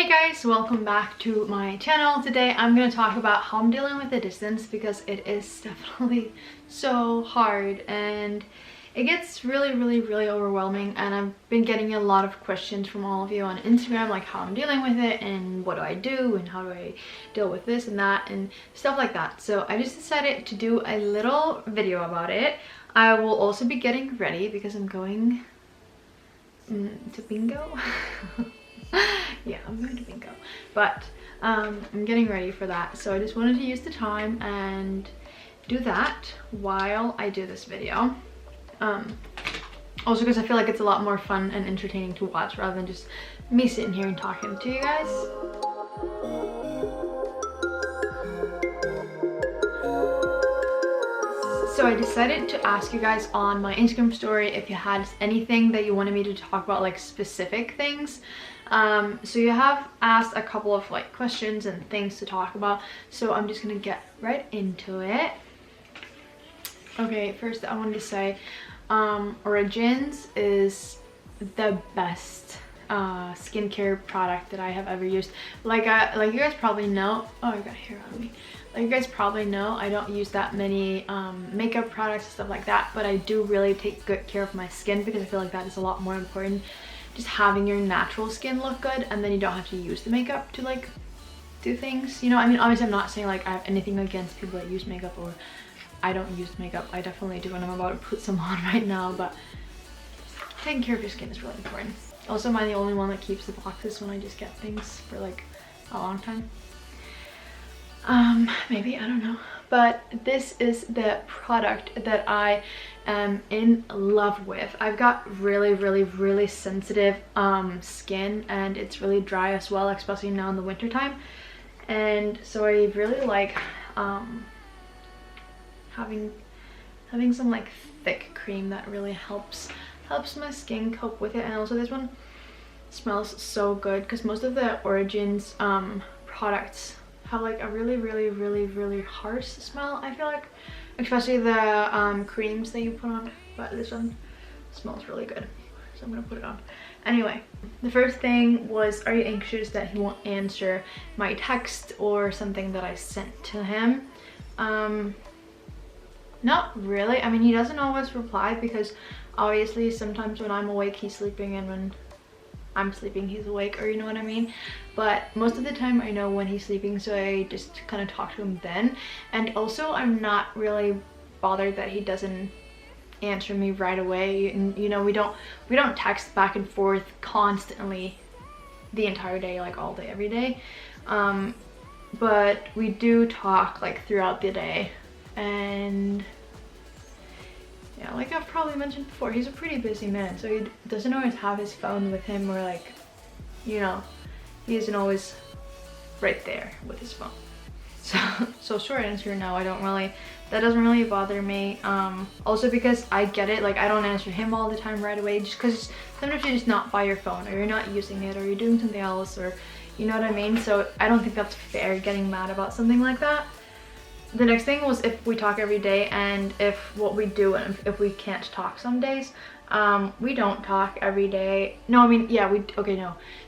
Hey guys, welcome back to my channel. Today I'm going to talk about how I'm dealing with the distance because it is definitely so hard and it gets really overwhelming, and I've been getting a lot of questions from all of you on Instagram, like how I'm dealing with it and what do I do and how do I deal with this and that and stuff like that. So I just decided to do a little video about it. I will also be getting ready because I'm going to bingo. Yeah, I'm going to bingo, but I'm getting ready for that, so I just wanted to use the time and do that while I do this video. Also because I feel like it's a lot more fun and entertaining to watch rather than just me sitting here and talking to you guys. So I decided to ask you guys on my Instagram story if you had anything that you wanted me to talk about, like specific things. So you have asked a couple of like questions and things to talk about, so I'm just gonna get right into it. Okay, first I wanted to say Origins is the best skincare product that I have ever used. Like you guys probably know, oh, I got hair on me. Like you guys probably know, I don't use that many makeup products and stuff like that, but I do really take good care of my skin because I feel like that is a lot more important. Just having your natural skin look good, and then you don't have to use the makeup to like do things, you know. I mean, obviously I'm not saying like I have anything against people that use makeup, or I don't use makeup. I definitely do, and I'm about to put some on right now, but taking care of your skin is really important. Also, am I the only one that keeps the boxes when I just get things for like a long time? Maybe, I don't know. But this is the product that I am in love with. I've got really sensitive skin, and it's really dry as well, especially now in the winter time. And so I really like having some like thick cream that really helps my skin cope with it. And also this one smells so good because most of the Origins products have like a really harsh smell, I feel like, especially the creams that you put on, but this one smells really good, so I'm gonna put it on. Anyway, the first thing was, are you anxious that he won't answer my text or something that I sent to him? Not really. I mean, he doesn't always reply because obviously sometimes when I'm awake he's sleeping, and when I'm sleeping he's awake, or you know what I mean. But most of the time I know when he's sleeping, so I just kind of talk to him then. And also I'm not really bothered that he doesn't answer me right away. And you know, we don't text back and forth constantly the entire day, like all day every day, but we do talk like throughout the day. And yeah, like I've probably mentioned before, he's a pretty busy man, so he doesn't always have his phone with him, or like, you know, he isn't always right there with his phone. So short answer, no, that doesn't really bother me. Also because I get it, like I don't answer him all the time right away, just because sometimes you're just not by your phone, or you're not using it, or you're doing something else, or you know what I mean. So I don't think that's fair, getting mad about something like that. The next thing was if we talk every day, and if what we do, and if we can't talk some days. We don't talk every day. No, I mean, yeah,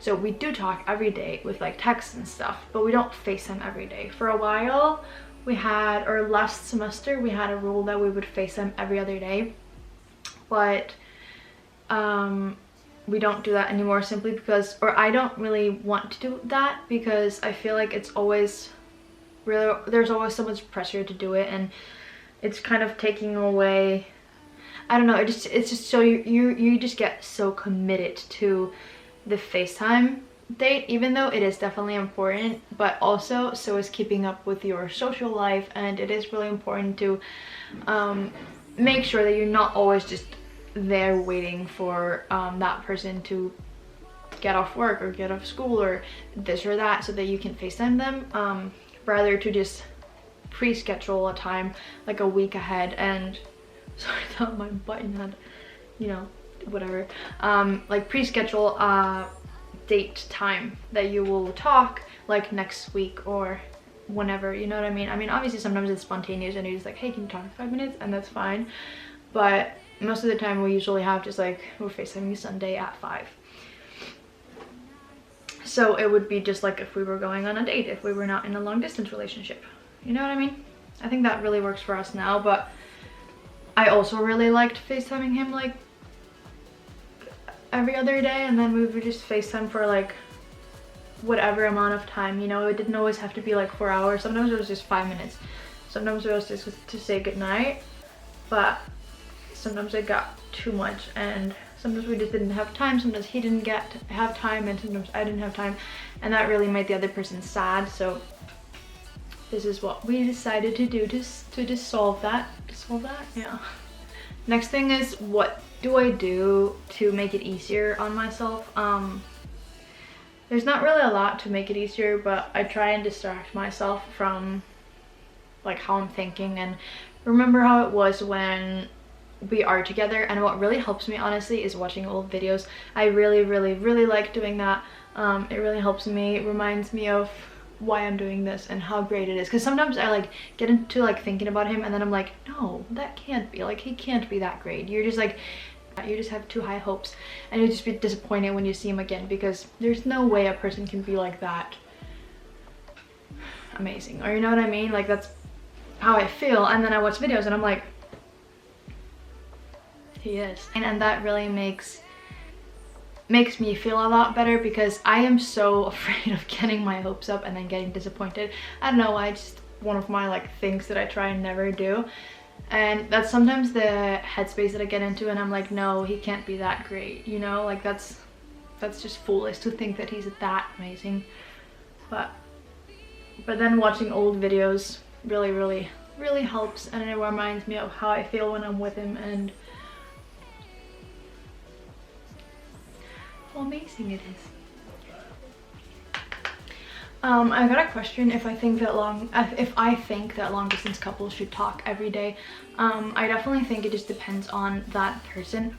so we do talk every day with like texts and stuff, but we don't FaceTime every day. For a while we had, or last semester we had a rule that we would FaceTime every other day, but we don't do that anymore, simply because, or I don't really want to do that, because I feel like it's always really, there's always so much pressure to do it, and it's kind of taking away, I don't know, it's just so you just get so committed to the FaceTime date, even though it is definitely important, but also so is keeping up with your social life. And it is really important to make sure that you're not always just there waiting for that person to get off work or get off school or this or that, so that you can FaceTime them, rather to just pre-schedule a time like a week ahead. And sorry, I thought my button had, you know, whatever. Like pre-schedule a date time that you will talk, like next week or whenever, you know what I mean. I mean, obviously sometimes it's spontaneous and you're just like, hey, can you talk for 5 minutes, and that's fine. But most of the time we usually have just like, we're FaceTiming Sunday at 5. So it would be just like if we were going on a date, if we were not in a long distance relationship. You know what I mean? I think that really works for us now, but I also really liked FaceTiming him like every other day, and then we would just FaceTime for like whatever amount of time, you know. It didn't always have to be like 4 hours. Sometimes it was just 5 minutes. Sometimes it was just to say goodnight, but sometimes it got too much, and sometimes we just didn't have time. Sometimes he didn't have time, and sometimes I didn't have time, and that really made the other person sad. So this is what we decided to do to just solve that. Yeah. Next thing is, what do I do to make it easier on myself? There's not really a lot to make it easier, but I try and distract myself from like how I'm thinking and remember how it was when we are together. And what really helps me, honestly, is watching old videos. I really like doing that. It really helps me. It reminds me of why I'm doing this and how great it is, because sometimes I like get into like thinking about him, and then I'm like, no, that can't be, like, he can't be that great. You're just like, you just have too high hopes, and you just be disappointed when you see him again, because there's no way a person can be like that amazing, or you know what I mean? Like, that's how I feel. And then I watch videos and I'm like, he is. And that really makes me feel a lot better, because I am so afraid of getting my hopes up and then getting disappointed. I don't know why, it's just one of my like things that I try and never do. And that's sometimes the headspace that I get into, and I'm like, no, he can't be that great, you know? Like, that's just foolish to think that he's that amazing. But then watching old videos really helps, and it reminds me of how I feel when I'm with him and how amazing it is. I got a question if I think that long distance couples should talk every day. I definitely think it just depends on that person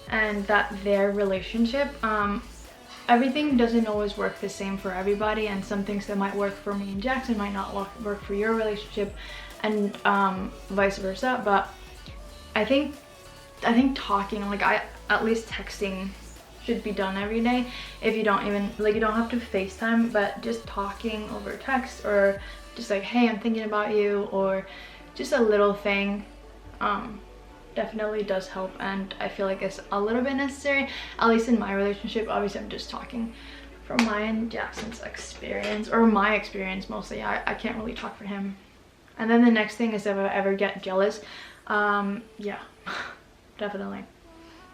and their relationship. Everything doesn't always work the same for everybody, and some things that might work for me and Jackson might not work for your relationship, and vice versa. But I think talking, like, at least texting should be done every day. If you don't even, like, you don't have to FaceTime, but just talking over text, or just like, hey, I'm thinking about you, or just a little thing, definitely does help. And I feel like it's a little bit necessary, at least in my relationship. Obviously I'm just talking from my and Jackson's experience, or my experience mostly. I can't really talk for him. And then the next thing is, if I ever get jealous, yeah, definitely.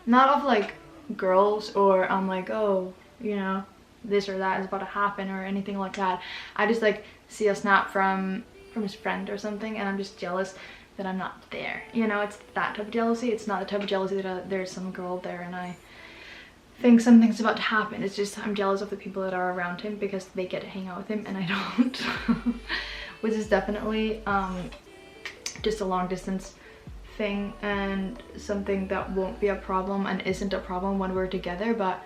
Not of like girls, or I'm like, oh, you know, this or that is about to happen or anything like that. I just like see a snap from his friend or something, and I'm just jealous that I'm not there, you know? It's that type of jealousy. It's not the type of jealousy that there's some girl there and I think something's about to happen. It's just I'm jealous of the people that are around him, because they get to hang out with him and I don't. Which is definitely just a long distance thing, and something that won't be a problem and isn't a problem when we're together. But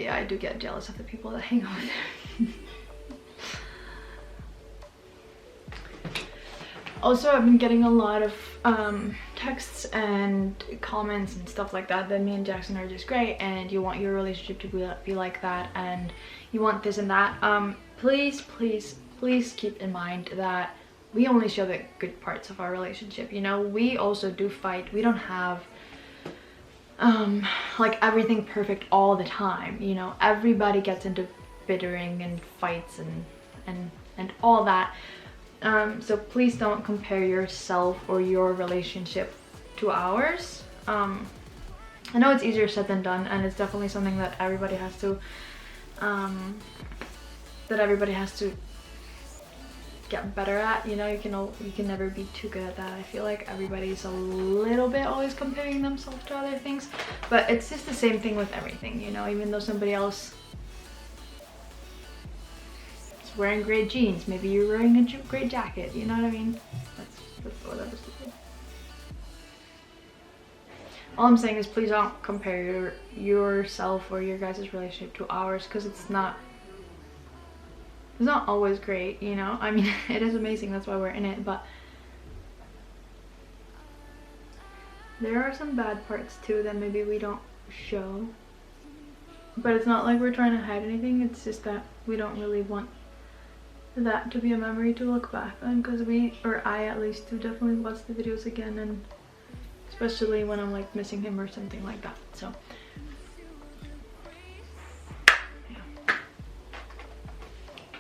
yeah, I do get jealous of the people that hang out with him. Also, I've been getting a lot of texts and comments and stuff like that me and Jackson are just great, and you want your relationship to be like that, and you want this and that. Please keep in mind that we only show the good parts of our relationship, you know? We also do fight. We don't have like everything perfect all the time, you know? Everybody gets into bickering and fights and all that. So please don't compare yourself or your relationship to ours. I know it's easier said than done, and it's definitely something that everybody has to get better at, you know? You can never be too good at that. I feel like everybody's a little bit always comparing themselves to other things, but it's just the same thing with everything, you know? Even though somebody else is wearing great jeans, maybe you're wearing a great jacket, you know what I mean? That's whatever. All I'm saying is, please don't compare yourself or your guys' relationship to ours, because it's not always great, you know? I mean, it is amazing, that's why we're in it, but there are some bad parts too that maybe we don't show. But it's not like we're trying to hide anything, it's just that we don't really want that to be a memory to look back on, because I at least do definitely watch the videos again, and especially when I'm like missing him or something like that. So yeah,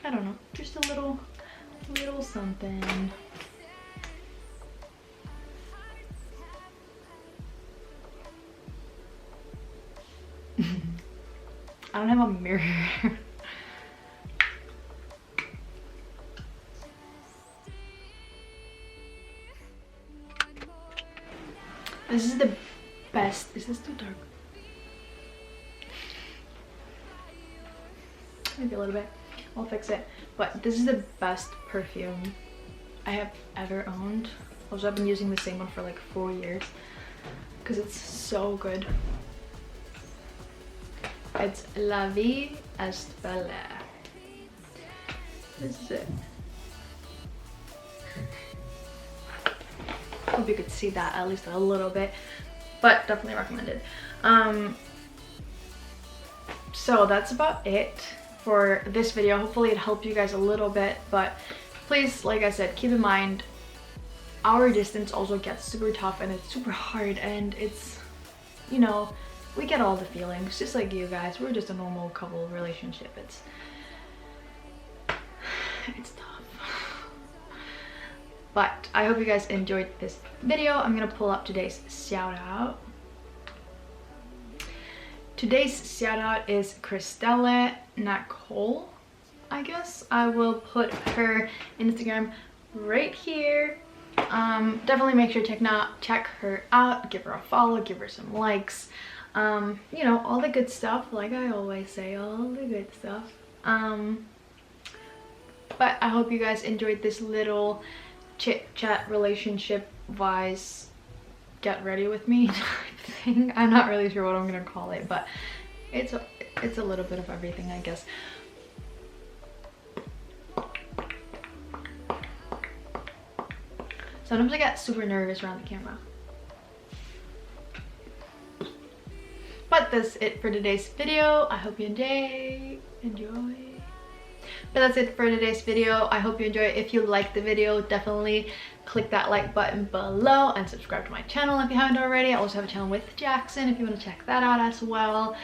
I don't know, just a little something. I don't have a mirror. This is the best. Is this too dark? Maybe a little bit. I'll fix it. But this is the best perfume I have ever owned. Also, I've been using the same one for like 4 years because it's so good. It's La Vie est Belle. This is it. Hope you could see that at least a little bit, but definitely recommended. So that's about it for this video. Hopefully it helped you guys a little bit, but please, like I said, keep in mind our distance also gets super tough and it's super hard, and it's, you know, we get all the feelings just like you guys. We're just a normal couple relationship. It's tough. But I hope you guys enjoyed this video. I'm gonna pull up today's shout out. Today's shout out is Christelle Nicole, I guess. I will put her Instagram right here. Definitely make sure to check her out, give her a follow, give her some likes. You know, all the good stuff, like I always say, all the good stuff. But I hope you guys enjoyed this little chit chat relationship wise get ready with me thing. I'm not really sure what I'm gonna call it, but it's a little bit of everything, I guess. Sometimes I get super nervous around the camera. But that's it for today's video. I hope you enjoy. But that's it for today's video. I hope you enjoy it. If you liked the video, definitely click that like button below and subscribe to my channel if you haven't already. I also have a channel with Jackson if you want to check that out as well.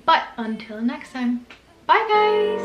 But until next time, bye guys!